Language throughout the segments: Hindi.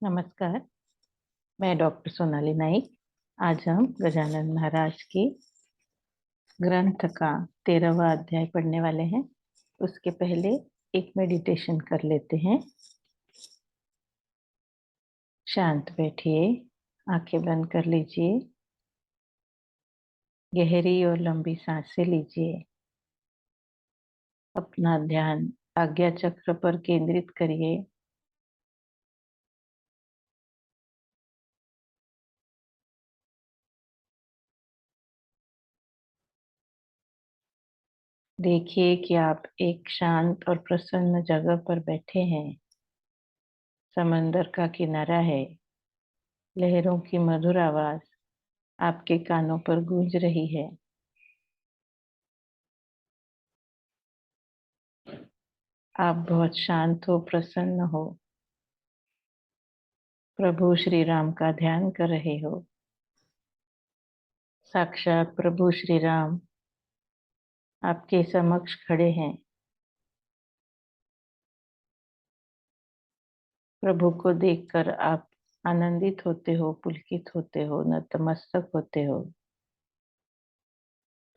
नमस्कार। मैं डॉक्टर सोनाली नाइक। आज हम गजानन महाराज की ग्रंथ का 13वां अध्याय पढ़ने वाले हैं। उसके पहले एक मेडिटेशन कर लेते हैं। शांत बैठिए, आंखें बंद कर लीजिए, गहरी और लंबी सांसें लीजिए। अपना ध्यान आज्ञा चक्र पर केंद्रित करिए। देखिए कि आप एक शांत और प्रसन्न जगह पर बैठे हैं। समंदर का किनारा है। लहरों की मधुर आवाज आपके कानों पर गूंज रही है। आप बहुत शांत हो, प्रसन्न हो। प्रभु श्री राम का ध्यान कर रहे हो। साक्षात प्रभु श्री राम आपके समक्ष खड़े हैं। प्रभु को देखकर आप आनंदित होते हो, पुलकित होते हो, नतमस्तक होते हो।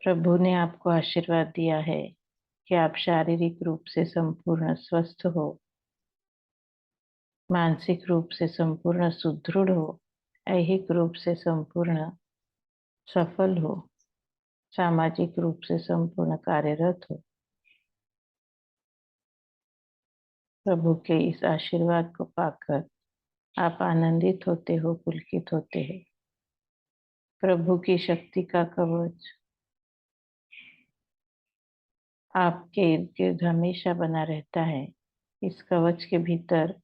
प्रभु ने आपको आशीर्वाद दिया है कि आप शारीरिक रूप से संपूर्ण स्वस्थ हो, मानसिक रूप से संपूर्ण सुदृढ़ हो, ऐहिक रूप से संपूर्ण सफल हो, सामाजिक रूप से संपूर्ण कार्यरत हो। प्रभु के इस आशीर्वाद को पाकर आप आनंदित होते हो, पुलकित होते हैं। प्रभु की शक्ति का कवच आपके इर्द गिर्द हमेशा बना रहता है। इस कवच के भीतर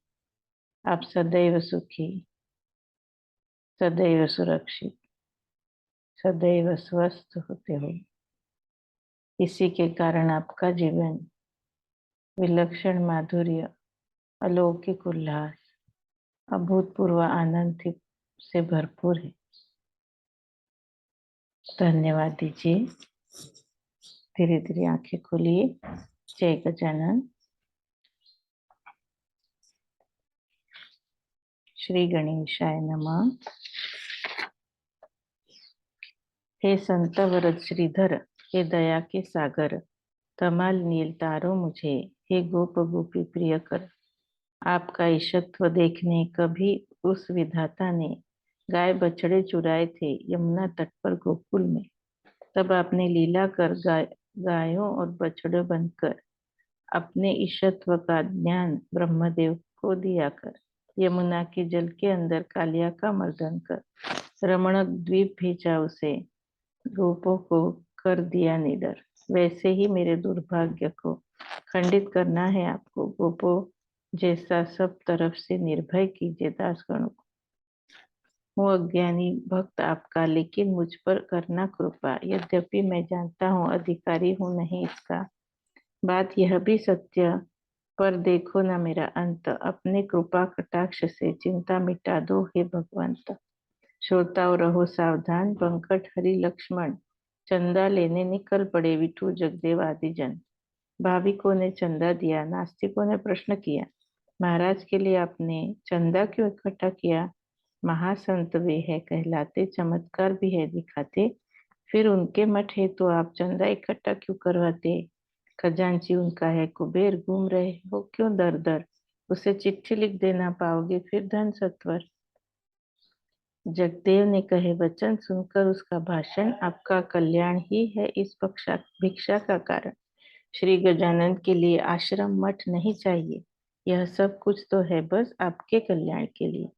आप सदैव सुखी, सदैव सुरक्षित, सदैव स्वस्थ होते हो। इसी के कारण आपका जीवन विलक्षण माधुर्य, अलौकिक उल्लास, अभूतपूर्व आनंद से भरपूर है। धन्यवाद दीजिए। धीरे धीरे आंखें खोलिए। जय गजानन। श्री गणेशाय नमः। हे संत वरद श्रीधर, हे दया के सागर, तमाल नील तारो मुझे, हे गोप गोपी प्रिय कर। आपका ईशत्व देखने कभी उस विधाता ने गाय बछड़े चुराए थे यमुना तट पर गोकुल में। तब आपने लीला कर गायों और बछड़े बनकर अपने ईशत्व का ज्ञान ब्रह्मदेव को दिया कर यमुना के जल के अंदर कालिया का मर्दन कर रमणक द्वीप भेजा उसे, गोपों को कर दिया निडर। वैसे ही मेरे दुर्भाग्य को खंडित करना है आपको। गोपों जैसा सब तरफ से निर्भय कीजिए दासगणों को। हूँ अज्ञानी भक्त आपका, लेकिन मुझ पर करना कृपा। यद्यपि मैं जानता हूँ अधिकारी हूँ नहीं इसका, बात यह भी सत्य, पर देखो ना मेरा अंत। अपने कृपा कटाक्ष से चिंता मिटा दो हे भगवंत। श्रोताओ रहो सावधान, पंकट हरि लक्ष्मण चंदा लेने निकल पड़े विठू जगदेव आदि जन। भाविकों ने चंदा दिया, नास्तिकों ने प्रश्न किया, महाराज के लिए आपने चंदा क्यों इकट्ठा किया? महासंत वे है कहलाते, चमत्कार भी है दिखाते, फिर उनके मठ है तो आप चंदा इकट्ठा क्यों करवाते? खजांची उनका है कुबेर, घूम रहे हो क्यों दर दर? उसे चिट्ठी लिख देना, पाओगे फिर धन सत्वर। जगदेव ने कहे वचन सुनकर उसका भाषण, आपका कल्याण ही है इस भिक्षा का कारण। श्री गजानन के लिए आश्रम मठ नहीं चाहिए, यह सब कुछ तो है बस आपके कल्याण के लिए।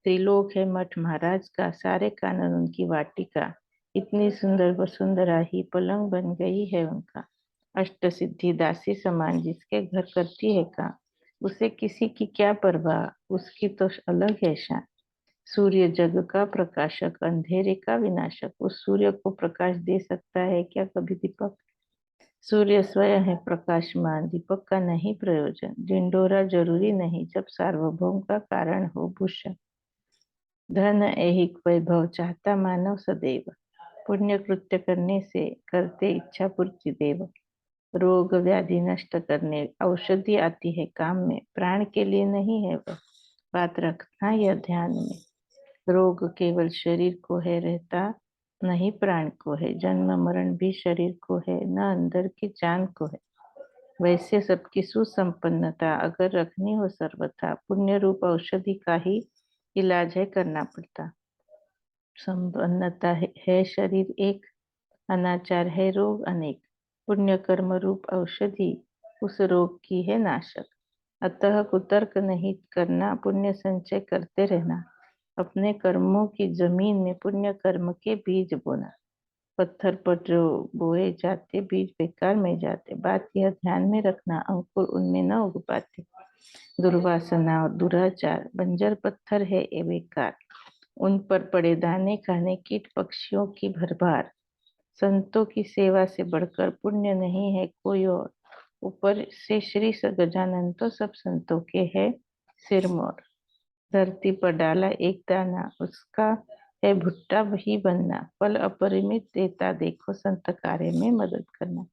त्रिलोक है मठ महाराज का, सारे कानन उनकी वाटिका। इतनी सुंदर वसुंधरा ही पलंग बन गई है उनका। अष्ट सिद्धि दासी समान जिसके घर करती है का, उसे किसी की क्या परवाह, उसकी तो अलग है शान। सूर्य जग का प्रकाशक, अंधेरे का विनाशक, उस सूर्य को प्रकाश दे सकता है क्या कभी दीपक? सूर्य स्वयं है प्रकाशमान, दीपक का नहीं प्रयोजन। ढिंडोरा जरूरी नहीं जब सार्वभौम का कारण हो भूषण। धन ऐहिक वैभव चाहता मानव सदैव, पुण्य कृत्य करने से करते इच्छा पूर्ति देव। रोग व्याधि नष्ट करने औषधि आती है काम में, प्राण के लिए नहीं है वह। बात रखना यह ध्यान में। रोग केवल शरीर को है, रहता नहीं प्राण को है। जन्म मरण भी शरीर को है, न अंदर की जान को है। वैसे सबकी सुसंपन्नता अगर रखनी हो सर्वथा, पुण्य रूप औषधि का ही इलाज है करना पड़ता। संपन्नता है शरीर एक, अनाचार है रोग अनेक। पुण्य कर्म रूप औषधि उस रोग की है नाशक। अतः कुतर्क नहीं करना, पुण्य संचय करते रहना। अपने कर्मों की जमीन में पुण्य कर्म के बीज बोना। पत्थर पर जो बोए जाते बीज बेकार में जाते। बात यह ध्यान में रखना, अंकुर उनमें न उग पाते। दुर्वासना और दुराचार बंजर पत्थर है ये बेकार, उन पर पड़े दाने खाने कीट पक्षियों की भरभार। संतों की सेवा से बढ़कर पुण्य नहीं है कोई और। ऊपर से श्री गजानन तो सब संतों के है सिरमौर। धरती पर डाला एक दाना, उसका है भुट्टा वही बनना। फल अपरिमित देता देखो, संत कार्य में मदद करना।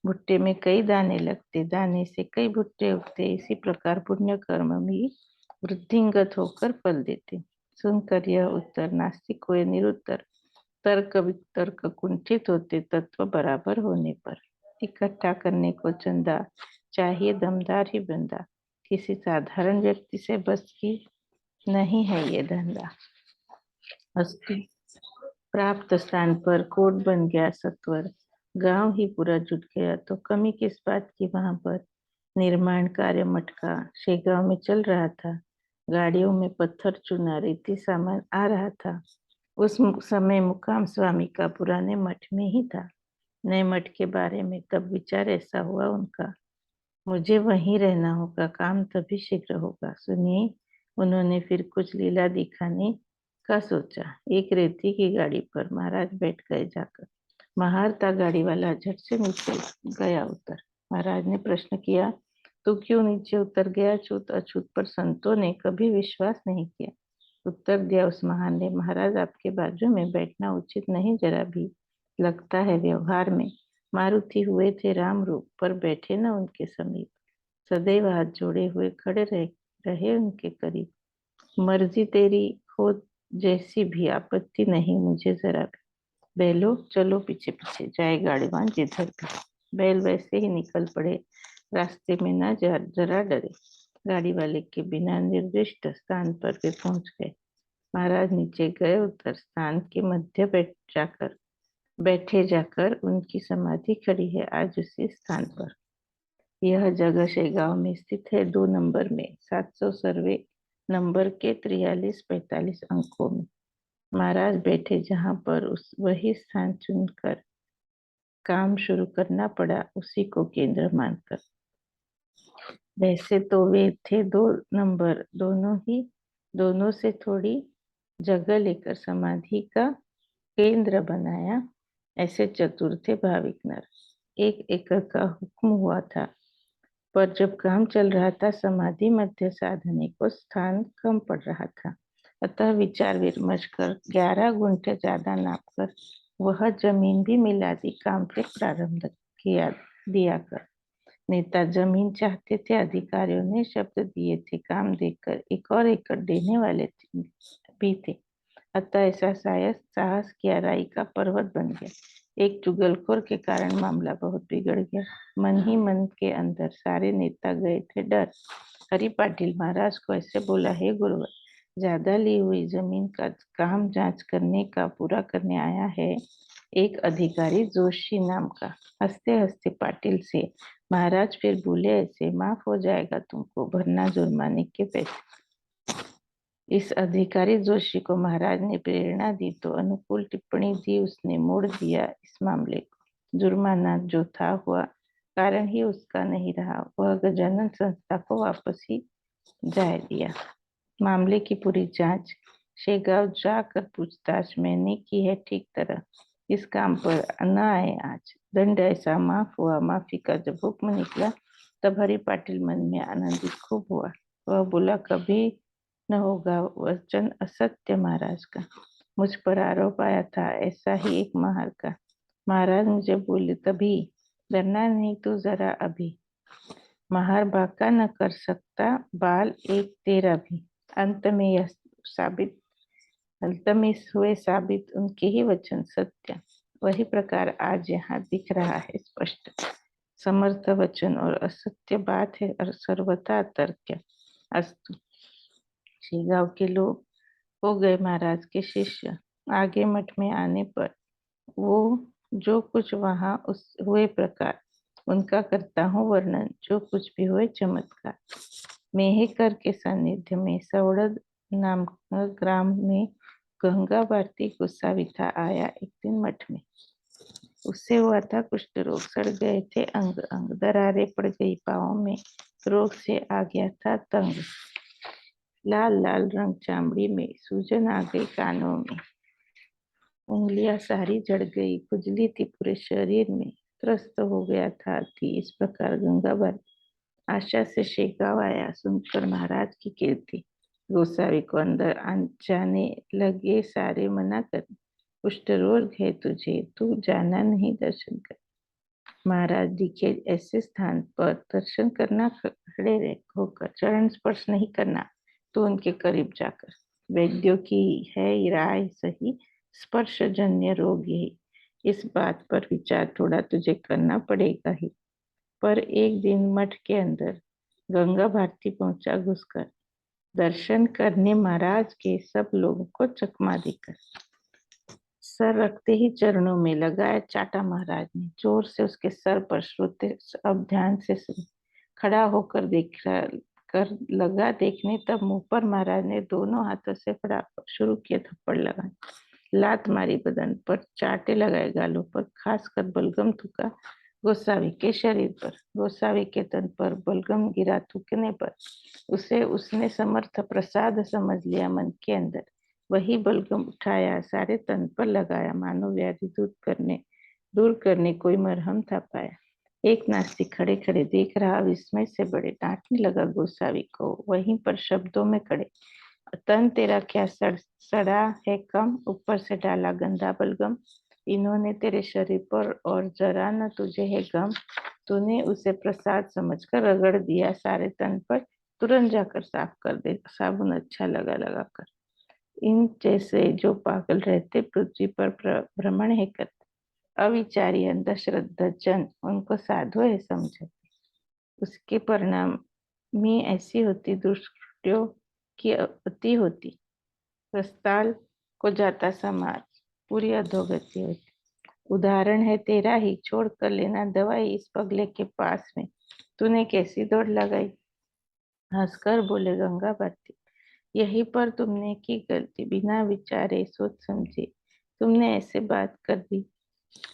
भुट्टे में कई दाने लगते, दाने से कई भुट्टे उगते। इसी प्रकार पुण्य कर्म भी वृद्धिंगत होकर फल देते। सुनकर यह उत्तर नास्तिक हुए निरुत्तर। तर्क वितर्क कुंठित होते तत्व बराबर होने पर। इकट्ठा करने को चंदा चाहिए दमदार ही बंदा, किसी साधारण व्यक्ति से बस की नहीं है ये धंधा। अस्तु। प्राप्त स्थान पर कोट बन गया सत्वर, गांव ही पूरा जुट गया तो कमी किस बात की वहां पर। निर्माण कार्य मटका शेगांव में चल रहा था। गाड़ियों में पत्थर चूना रेती सामान आ रहा था। उस समय मुकाम स्वामी का पुराने मठ में ही था। नए मठ के बारे में तब विचार ऐसा हुआ उनका, मुझे वहीं रहना होगा, काम तभी शीघ्र होगा। सुनिए, उन्होंने फिर कुछ लीला दिखाने का सोचा। एक रेती की गाड़ी पर महाराज बैठ गए जाकर। महार था गाड़ी वाला, झट से नीचे गया उतर। महाराज ने प्रश्न किया, तू क्यों नीचे उतर गया? छूत अछूत पर संतों ने कभी विश्वास नहीं किया। उत्तर दिया उस महान ने, महाराज आपके बाजू में बैठना उचित नहीं जरा भी लगता है व्यवहार में। मारुति हुए थे राम रूप, पर बैठे न उनके समीप। सदैव हाथ जोड़े हुए खड़े रहे उनके करीब। मर्जी तेरी हो जैसी भी, आपत्ति नहीं मुझे जरा भी। बैलो चलो पीछे पीछे, जाए गाड़ीवान जिधर भी। बैल वैसे ही निकल पड़े, रास्ते में न जरा डरे। गाड़ी वाले के बिना निर्दिष्ट स्थान पर वे पहुंच गए। महाराज नीचे गए, उतर स्थान के मध्य बैठे जाकर उनकी समाधि खड़ी है आज उसी स्थान पर। यह जगह शेगांव में स्थित है, 2 नंबर में, 700 सर्वे नंबर के 43-45 अंकों में। महाराज बैठे जहाँ पर उस वही स्थान चुनकर काम शुरू करना पड़ा, उसी को केंद्र मानकर। वैसे तो वे थे 2 नंबर, दोनों से थोड़ी जगह लेकर समाधि का केंद्र बनाया। ऐसे चतुर थे भाविक नर। एक एकड़ का हुक्म हुआ था, पर जब काम चल रहा था समाधि मध्य साधने को स्थान कम पड़ रहा था। अतः विचार विमर्श कर 11 गुंठे ज्यादा नापकर वह जमीन भी मिला दी। काम फिर प्रारंभ किया दिया कर। नेता जमीन चाहते थे, अधिकारियों ने शब्द दिए थे, काम देकर एक और एकड़ देने वाले भी थे। अतः ऐसा साहस किया, राई का पर्वत बन गया। एक चुगलखोर के कारण मामला बहुत बिगड़ गया। मन ही मन के अंदर सारे नेता गए थे डर। हरि पाटिल महाराज को ऐसे बोला, हे गुरुवर, ज्यादा ली हुई जमीन का काम जांच करने का पूरा करने आया है एक अधिकारी जोशी नाम का। हंसते हंसते पाटिल से महाराज फिर बोले, ऐसे माफ हो जाएगा तुमको भरना जुर्माने के पैसे। इस अधिकारी जोशी को महाराज ने प्रेरणा दी तो अनुकूल टिप्पणी दी, उसने मोड़ दिया इस मामले को। जुर्माना जो था हुआ, कारण ही उसका नहीं रहा। वह गजानन संस्था को वापस ही जाए दिया। मामले की पूरी जांच शेगांव जाकर पूछताछ मैंने की है ठीक तरह। इस काम पर न आए आज। दंड ऐसा माफ हुआ। माफी का जब हुक्म निकला तब हरि पाटिल मन में आनंदित खूब हुआ। वह बोला, कभी न होगा वचन असत्य महाराज का। मुझ पर आरोप आया था ऐसा ही एक महार का। महाराज मुझे बोले, तभी डरना नहीं तू जरा अभी। महार बाका न कर सकता बाल एक तेरा भी। अंत में हुए साबित उनके ही वचन सत्य। वही प्रकार आज यहाँ दिख रहा है स्पष्ट। समर्थ वचन और असत्य बात है और सर्वथा तर्क। अस्तु। गांव के लोग हो गए महाराज के शिष्य। आगे मठ में आने पर वो जो कुछ वहां उस हुए प्रकार उनका करता हूँ वर्णन। जो कुछ भी हुए चमत्कार। मेहकर के सानिध्य में सवड़द नाम ग्राम में गंगा भारती गुस्साविथा आया एक दिन मठ में। उससे हुआ था कुष्ठ रोग। सड़ गए थे अंग अंग। दरारें पड़ गई पाँव में। रोग से आ गया था तंग। लाल लाल रंग चामड़ी में। सूजन आ गई कानों में। उंगलियां सारी जड़ गई। खुजली थी पूरे शरीर में। त्रस्त हो गया था थी। इस प्रकार गंगा भारती आशा से शेगाव आया। सुनकर महाराज की कीर्ति गोसावी को अंदर जाने लगे। सारे मना कर। कुष्ठ रोग है तुझे, तू जाना नहीं दर्शन कर। महाराज दिखे ऐसे स्थान पर दर्शन करना, खड़े होकर चरण स्पर्श नहीं करना, तो उनके करीब जाकर। वैद्यों की है राय सही, स्पर्श जन्य रोग यही। इस बात पर विचार थोड़ा तुझे करना पड़ेगा ही। पर एक दिन मठ के अंदर गंगा भारती पहुंचा। घुसकर दर्शन करने महाराज के सब लोगों को चकमा देकर सर रखते ही चरणों में लगाया चाटा। महाराज ने जोर से उसके सर पर। श्रोते अब ध्यान से सुन। खड़ा होकर देख कर लगा देखने, तब मुंह पर महाराज ने दोनों हाथों से फटाफट शुरू किया थप्पड़ लगाने। लात मारी बदन पर, चाटे लगाए गालों पर, खासकर बलगम थूका गोसावी के शरीर पर। गोसावी के तन पर बलगम गिरा थूकने पर उसे उसने समर्थ प्रसाद समझ लिया। मन के अंदर वही बलगम उठाया, सारे तन पर लगाया, मानो व्याधि दूर करने कोई मरहम था पाया। एक नास्तिक खड़े खड़े देख रहा, विस्मय से बड़े डांटने लगा गोसावी को वहीं पर शब्दों में खड़े। तन तेरा क्या सड़ा है कम, ऊपर से डाला गंदा बलगम। इन्होंने तेरे शरीर पर और जरा न तुझे है गम। तूने उसे प्रसाद समझकर रगड़ दिया सारे तन पर। तुरंत जाकर साफ कर दे, साबुन अच्छा लगा कर। इन जैसे जो पागल रहते पृथ्वी पर भ्रमण है करते। अविचारी अंधश्रद्धा जन उनको साधु है समझते। उसके परिणाम में ऐसी होती दुष्कृत्यों की अति होती। प्रस्ताल को जाता समाज, पूरी अधोगति होती। उदाहरण है तेरा ही, छोड़ कर लेना दवाई इस पगले के पास में। तूने कैसी दौड़ लगाई। हंसकर बोले गंगा भारती, यही पर तुमने की गलती। बिना विचारे सोच समझे तुमने ऐसे बात कर दी।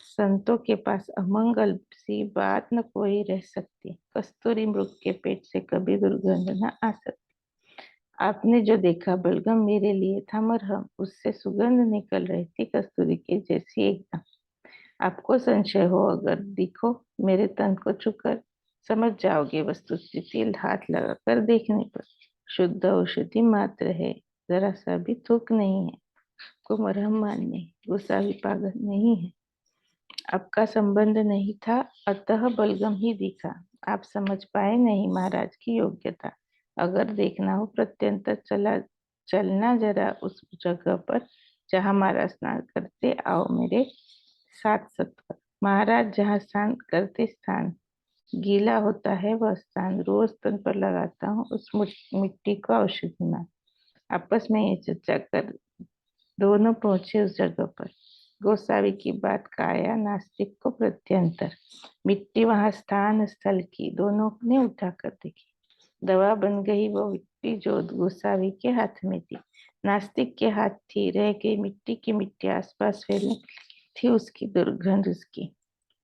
संतों के पास अमंगल सी बात न कोई रह सकती। कस्तूरी मृग के पेट से कभी दुर्गंध न आ सकती। आपने जो देखा बलगम मेरे लिए था मरहम। उससे सुगंध निकल रही थी कस्तूरी के जैसी एकदम। आपको संशय हो अगर दिखो मेरे तन को छूकर समझ जाओगे। वस्तुस्थिति हाथ लगाकर देखने पर शुद्ध औषधि मात्र है। जरा सा भी थूक नहीं है। को मरहम मानने गुस्सा भी पागल नहीं है। आपका संबंध नहीं था, अतः बलगम ही दिखा। आप समझ पाए नहीं महाराज की योग्यता। अगर देखना हो प्रत्यंतर चलना जरा उस जगह पर जहाँ महाराज स्नान करते। आओ मेरे साथ सत्वर। महाराज जहाँ स्नान करते स्थान गीला होता है, वह स्थान रोज तन पर लगाता हूँ। उस मिट्टी को औषधि मान। आपस में ये चर्चा कर दोनों पहुंचे उस जगह पर। गोसावी की बात का आया नास्तिक को प्रत्यंतर। मिट्टी वहां स्थान स्थल की दोनों ने उठाकर देखी। दवा बन गई वो मिट्टी जो गोसावी के हाथ में थी। नास्तिक के हाथ थी रह गई मिट्टी की मिट्टी। आसपास फैलने थी उसकी दुर्गंध। उसकी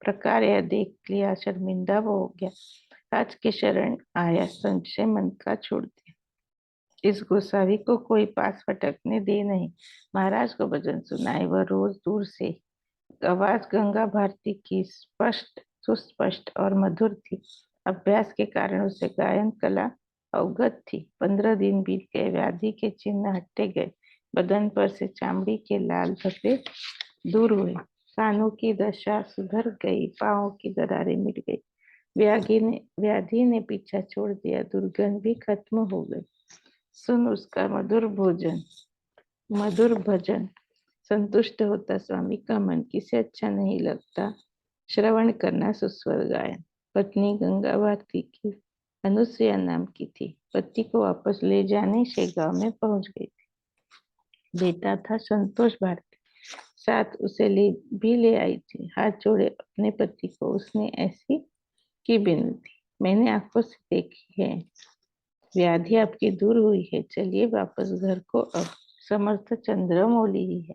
प्रकार यह देख लिया शर्मिंदा वो हो गया। आज के शरण आया, संशय मन का छोड़ दिया। इस गोसावी को कोई पास फटकने दे नहीं। महाराज को भजन सुनाए। वह रोज दूर से आवाज गंगा भारती की स्पष्ट सुस्पष्ट और मधुर थी। अभ्यास के कारण उसे गायन कला अवगत थी। 15 दिन बीत गए। व्याधि के चिन्ह हटते गए। बदन पर से चामड़ी के लाल धब्बे दूर हुए। कानों की दशा सुधर गई। पाँव की दरारें मिट गई। व्याधि ने पीछा छोड़ दिया। दुर्गंध भी खत्म हो गई। सुन उसका मधुर भजन। संतुष्ट होता स्वामी का मन, किसे अच्छा नहीं लगता श्रवण करना सुस्वर गायन। पत्नी गंगा भारती की अनुसुईया नाम की थी। पति को वापस ले जाने से गांव में पहुंच गई थी। बेटा था संतोष भारती, साथ उसे ले आई थी। हाथ जोड़े अपने पति को उसने ऐसी की विनती, मैंने आंखों से देखी है, व्याधि आपकी दूर हुई है, चलिए वापस घर को। अब समर्थ चंद्रमौली ही है।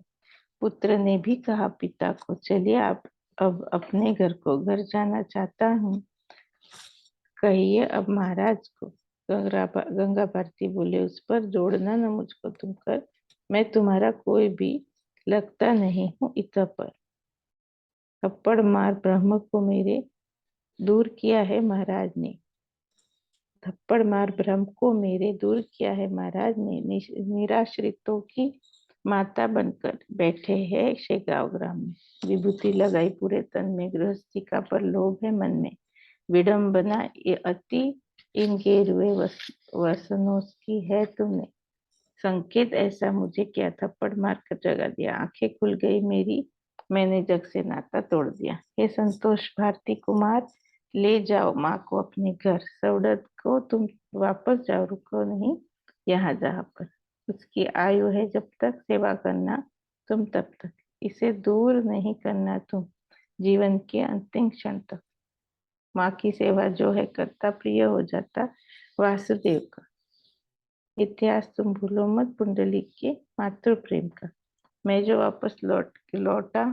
पुत्र ने भी कहा पिता को, चलिए आप अब अपने घर को। घर जाना चाहता हूँ, कहिए अब महाराज को। गंगा भारती बोले, उस पर जोड़ना न मुझको तुम कर, मैं तुम्हारा कोई भी लगता नहीं हूँ इत पर। थप्पड़ मार ब्रह्म को मेरे दूर किया है महाराज ने। थप्पड़ मार ब्रह्म को मेरे दूर किया है महाराज ने। निराश्रितों की माता बनकर बैठे हैं शेगांव ग्राम में। विभूति लगाई पूरे तन में, गृहस्थी का पर लोभ है मन में। विडंबना ये अति इन गेरुए वसनों की है तुमने। संकेत ऐसा मुझे क्या, थप्पड़ मार कर जगा दिया। आंखें खुल गई मेरी, मैंने जग से नाता तोड़ दिया। हे संतोष भारती कुमार, ले जाओ माँ को अपने घर। सौड़त को तुम वापस जाओ, रुको नहीं यहाँ जहाँ पर। उसकी आयु है जब तक सेवा करना तुम तब तक, इसे दूर नहीं करना तुम जीवन के अंतिम क्षण तक। माँ की सेवा जो है करता, प्रिय हो जाता वासुदेव का। इतिहास तुम भूलो मत पुंडलिक के मातृ प्रेम का। मैं जो वापस लौटा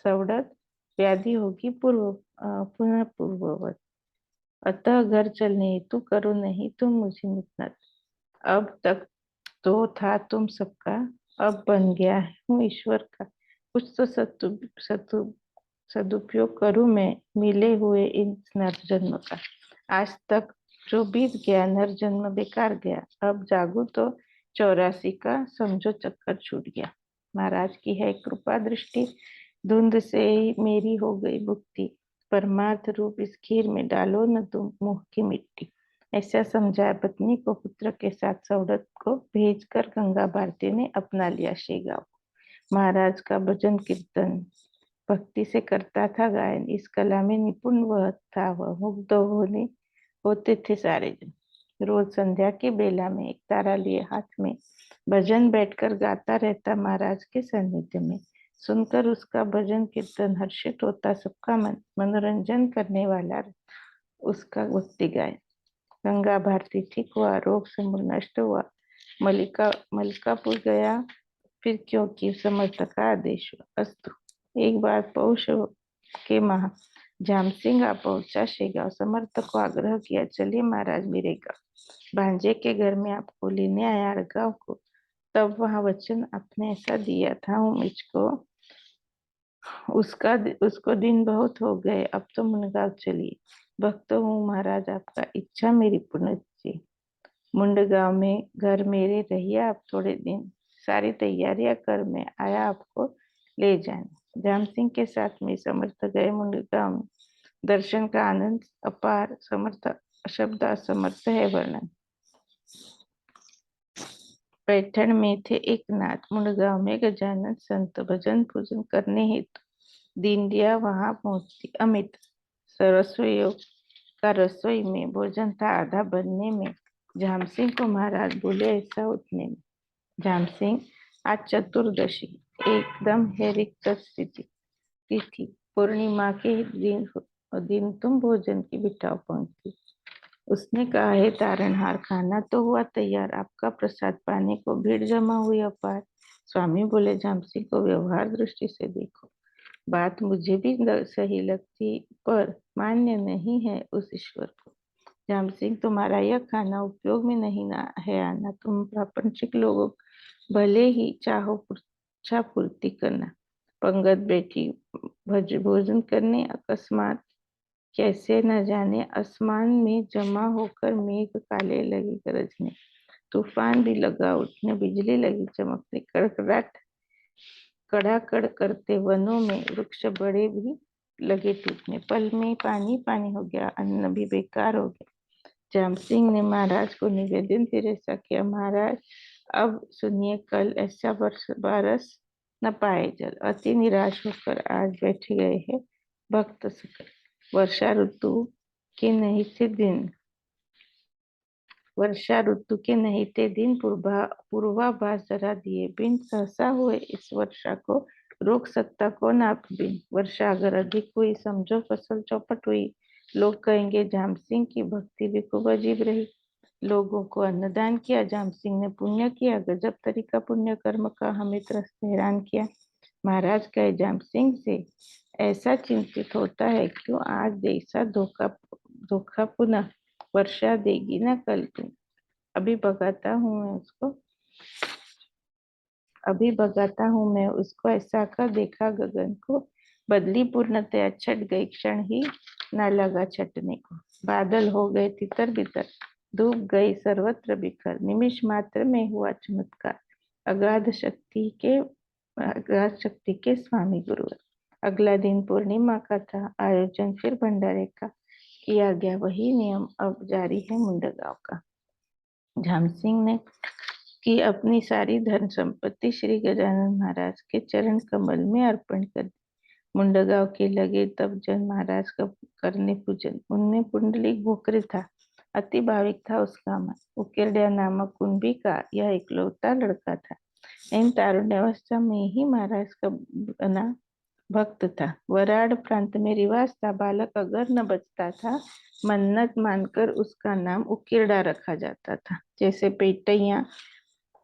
सवड़त, व्याधि होगी पुनः पूर्ववत। अतः घर चलने हेतु करो नहीं तुम मुझे मिन्नत। अब तक तो था तुम सबका, अब बन गया हूँ ईश्वर का। कुछ तो सदुपयोग करूँ मैं मिले हुए इन नरजन्म का। आज तक जो बीत गया नर जन्म बेकार गया, अब जागू तो 84 का समझो चक्कर छूट गया। महाराज की है कृपा दृष्टि, धुंध से ही मेरी हो गई मुक्ति। परमार्थ रूप इस खीर में डालो न तुम मुंह की मिट्टी। ऐसा समझाया पत्नी को, पुत्र के साथ सौरत को भेजकर गंगा भारती ने अपना लिया शेगांव। महाराज का भजन कीर्तन भक्ति से करता था गायन। इस कला में निपुण वह था, वह मुग्ध होते थे सारे जन। रोज संध्या के बेला में एक तारा लिए हाथ में भजन बैठकर गाता रहता महाराज के सानिध्य में। सुनकर उसका भजन कीर्तन हर्षित होता सबका मन, मनोरंजन करने वाला उसका भक्ति गायन। गंगा भारती ठीक हुआ, रोग समूल नष्ट हुआ। मलिकापुर गया फिर, क्योंकि समर्थ का आदेश हुआ। अस्तु। एक बार पौष के माह जाम सिंह आ पहुंचा शेगांव। समर्थ को आग्रह किया, चलिए महाराज मेरे गाँव। भांजे के घर में आपको लेने आया गाँव को। तब वहां वचन आपने ऐसा दिया था, हूँ मुझको उसको दिन बहुत हो गए, अब तो मुंडगांव चलिए। भक्त हूँ महाराज आपका, इच्छा मेरी पूर्ण कीजिए। मुंडगांव में घर मेरे रहिए आप थोड़े दिन, सारी तैयारियां कर मैं आया आपको ले जाने। जाम सिंह के साथ में समर्थ गए मुंडगांव में। दर्शन का आनंद अपार, समर्थ शब्द असमर्थ है वर्णन। पैठण में थे एक नाथ, मुंडगांव में गजानन संत। भजन पूजन करने हेतु दीनदिया वहां पहुंचती अमित। रसोइयों का रसोई में भोजन था आधा बनने में। जाम सिंह को महाराज बोले, ऐसा उठने में। जाम सिंह, आज चतुर्दशी, एकदम है रिक्त स्थिति तिथि। पूर्णिमा के दिन तुम भोजन की बिठाओ पंक्ति। उसने कहा, है तारणहार, खाना तो हुआ तैयार, आपका प्रसाद पाने को भीड़ जमा हुई अपार। स्वामी बोले, जाम सिंह को व्यवहार दृष्टि से देखो। बात मुझे भी सही लगती, पर मान्य नहीं है उस ईश्वर को। जाम सिंह, तुम्हारा यह खाना उपयोग में नहीं है आना। तुम प्रापंचिक लोगों भले ही चाहो इच्छा पूर्ति करना। पंगत बैठी भोजन करने, अकस्मात कैसे न जाने आसमान में जमा होकर मेघ काले लगे गरजने। तूफान भी लगा उठने, बिजली लगी चमकने, कड़कड़ाहट कड़ाकड़ करते वनों में वृक्ष बड़े भी लगे टूटने। पल में पानी पानी हो गया, अन्न भी बेकार हो गया। जाम सिंह ने महाराज को निवेदन फिर ऐसा किया, महाराज अब सुनिए, कल ऐसा बरस न पाए जल। अति निराश होकर आज बैठ गए हैं भक्त सकल। वर्षा ऋतु के नहीते दिन पूर्वाभास जरा दिए बिन। सहसा हुए इस वर्षा को रोक सकता कौन आप बिन। वर्षा अगर अधिक हुई समझो फसल चौपट हुई। लोग कहेंगे जाम सिंह की भक्ति भी खूब अजीब रही। लोगों को अन्नदान किया, जाम सिंह ने पुण्य किया। गजब तरीका पुण्य कर्म का, हमें त्रस्त हैरान किया। महाराज कहे जाम सिंह से, ऐसा चिंतित होता है क्यों? आज जैसा धोखा धोखा पुनः वर्षा देगी ना कल तुम। अभी भगाता हूँ मैं उसको अभी भगाता हूँ मैं उसको, ऐसा कर देखा गगन को। बदली पूर्णतया छट गई, क्षण ही ना लगा छटने को। बादल हो गए तितर बितर, धूप गई सर्वत्र बिखर। निमिष मात्र में हुआ चमत्कार, अगाध शक्ति के स्वामी गुरुवर। अगला दिन पूर्णिमा का था, आयोजन फिर भंडारे का किया गया। वही नियम अब जारी है मुंडगांव का। झाम सिंह ने की अपनी सारी धन संपत्ति श्री गजानन महाराज के चरण कमल में अर्पण कर दी। मुंडगांव के लगे तब जन महाराज का करने पूजन। उनमें पुंडलिक भोकरे था, अति भाविक था उसका मन। उकिरड्या नामक कुंभी का यह इकलौता लड़का था। इन तारुण्यावस्था में ही महाराज का बना भक्त था। वराड़ प्रांत में रिवाज था, बालक अगर न बचता था मन्नत मानकर उसका नाम उकिरडा रखा जाता था। जैसे पेटैया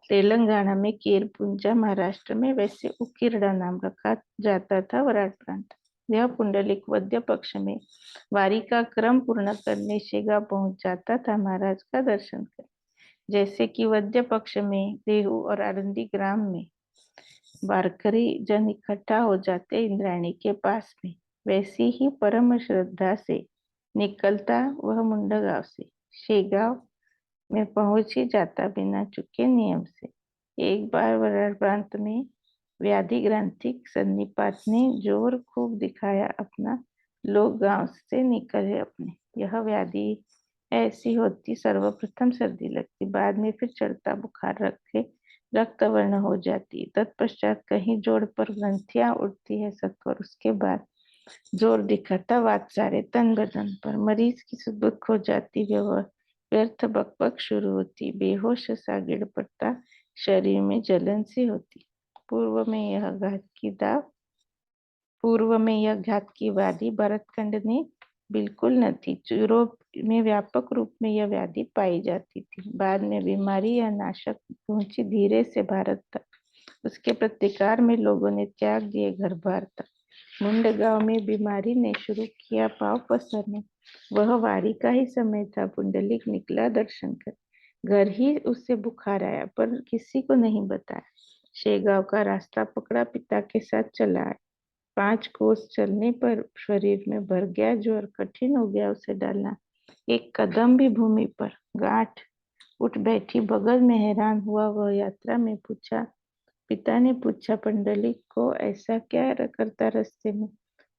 तेलंगाना में, केरपुंजा महाराष्ट्र में, वैसे उकिरडा नाम रखा जाता था वराड़ प्रांत। यह पुंडलिक वद्य पक्ष में वारी का क्रम पूर्ण करने शेगांव पहुंच जाता था महाराज का दर्शन कर। जैसे कि वद्य पक्ष में देहू और आरंडी ग्राम में वारकरी जन इकट्ठा हो जाते इंद्रायणी के पास में, वैसी ही परम श्रद्धा से निकलता वह मुंडगांव से शेगांव में पहुंच ही जाता बिना चुके नियम से। एक बार वराड़ प्रांत में व्याधि ग्रांथिक सन्निपात ने जोर खूब दिखाया अपना। लोग गांव से निकले अपने। यह व्याधि ऐसी होती, सर्वप्रथम सर्दी लगती, बाद में फिर चढ़ता बुखार रखे रक्त वर्ण हो जाती, तत्पश्चात कहीं जोड़ पर ग्रंथियां उठती है सत्वर, उसके बाद जोर दिखाता वात सारे तन बदन पर। मरीज की दुख हो जाती, व्यर्थ बकबक शुरू होती, बेहोश सा गिर पड़ता, शरीर में जलन सी होती। पूर्व में यह घात की व्याधि भरतखंड ने बिल्कुल न थी। यूरोप में व्यापक रूप में यह व्याधि पाई जाती थी। बाद में बीमारी या नाशक पहुंची धीरे से भारत तक। उसके प्रतिकार में लोगों ने त्याग दिए घर बार तक। मुंडगांव में बीमारी ने शुरू किया पाव पसरने। वह वारी का ही समय था। पुंडलिक निकला दर्शन कर, घर ही उससे बुखार आया पर किसी को नहीं बताया। शेगांव का रास्ता पकड़ा, पिता के साथ चला आया। 5 कोस चलने पर शरीर में भर गया ज्वर, कठिन हो गया उसे डालना एक कदम भी भूमि पर। गांठ उठ बैठी बगल में, हैरान हुआ वह यात्रा में पूछा। पिता ने पूछा पुंडलिक को, ऐसा क्या करता रास्ते में?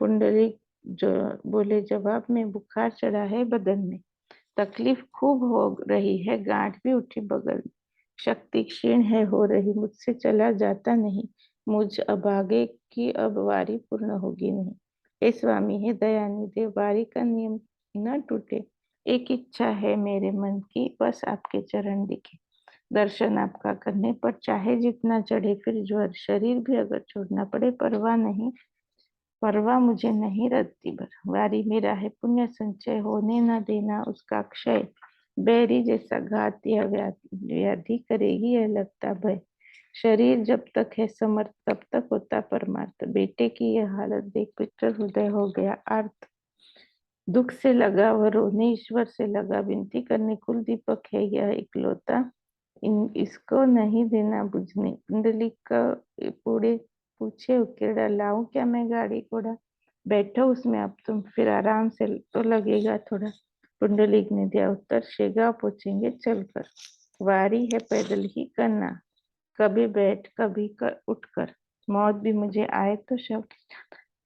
पुंडलिक जो बोले जवाब में, बुखार चढ़ा है बदन में, तकलीफ खूब हो रही है, गांठ भी उठी बगल में, शक्ति क्षीण है हो रही, मुझसे चला जाता नहीं, मुझ अभागे की अब वारी पूर्ण होगी नहीं। हे स्वामी, हे दयानिधि, वारी का नियम न टूटे, एक इच्छा है मेरे मन की, बस आपके चरण दिखे। दर्शन आपका करने पर चाहे जितना चढ़े फिर ज्वर, शरीर भी अगर छोड़ना पड़े परवाह नहीं, परवाह मुझे नहीं रत्ती भर। वारी मेरा है पुण्य संचय, होने न देना उसका क्षय। बैरी जैसा घात यह व्याधि करेगी यह लगता भय। शरीर जब तक है समर्थ तब तक होता परमार्थ। बेटे की यह हालत देख पितर हृदय हो गया आर्त। दुख से लगा वह रोने, ईश्वर से लगा विनती करने। कुल दीपक है यह इकलौता, इसको नहीं देना बुझने। कुंडलिक का पूरे पूछे उकेड़ा, लाऊं क्या मैं गाड़ी घोड़ा? बैठो उसमें अब तुम, फिर आराम से तो लगेगा थोड़ा। पुंडलिक ने दिया उत्तर, शेगांव पहुंचेंगे चलकर, वारी है पैदल ही करना, कभी बैठ कभी कर उठकर, मौत भी मुझे आए तो शव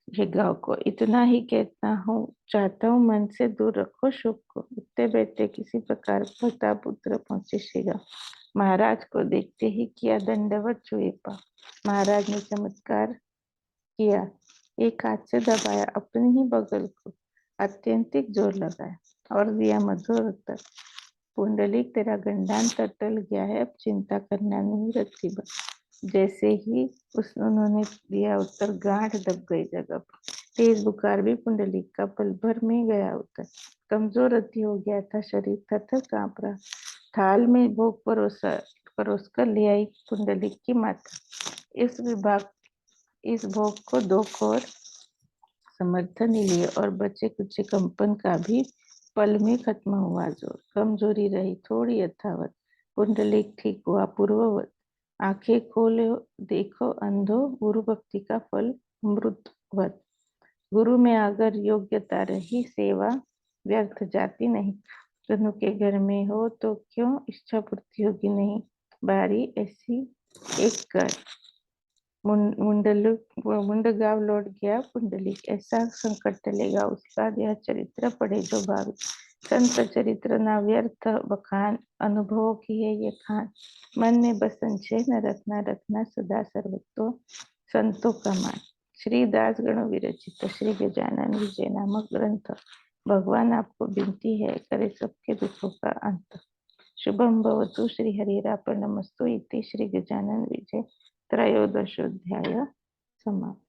ये गाँव को इतना ही कहता हूँ, चाहता हूँ मन से दूर रखो शोक को। उठते बैठते किसी प्रकार प्रतापपुत्र पहुंचे श्री गाँव। महाराज को देखते ही किया दंडवत छुए पाँव। महाराज ने चमत्कार किया, एक हाथ से दबाया अपने ही बगल को, अत्यंतिक जोर लगाया और दिया मधुर उत्तर, पुंडलिक तेरा गंडांतर टल गया है, अब चिंता करना नहीं रखी बस। जैसे ही उन्होंने दिया उत्तर, गांठ दब गई जगह पर। तेज बुखार भी पुंडलिक का पल भर में गया उतर। कमजोर अति हो गया था शरीर, थर-थर कांप रहा। थाल में भोग परोस कर ले आई पुंडलिक की माता। इस भोग को दो खोर समर्थन लिए और बचे कुछ कंपन का भी पल में खत्म हुआ जोर। कमजोरी रही थोड़ी यथावत, पुंडलिक ठीक हुआ पूर्ववत। आंखें खोले देखो अंधो, गुरु भक्ति का फल अमृतवत। गुरु में अगर योग्यता रही, सेवा व्यर्थ जाती नहीं। तनु के घर में हो तो क्यों इच्छा पूर्ति होगी नहीं, बारी ऐसी एक कर। मुंडगांव लौट गया पुंडलिक, ऐसा संकट टलेगा उसका, यह चरित्र पढ़े जो भावी। संत चरित्र न व्यर्थ बखान, अनुभव की है ये खान। मन में बस संशय न रखना, रखना सदा सर्वतो संतों का मान। श्री दास गणों विरचित श्री गजानन विजय नामक ग्रंथ। भगवान आपको विनती है, करे सबके दुखों का अंत। शुभम भवतु श्री हरिरापणमस्तु इति श्री गजानन विजय त्रयोदशोऽध्याय समाप्त।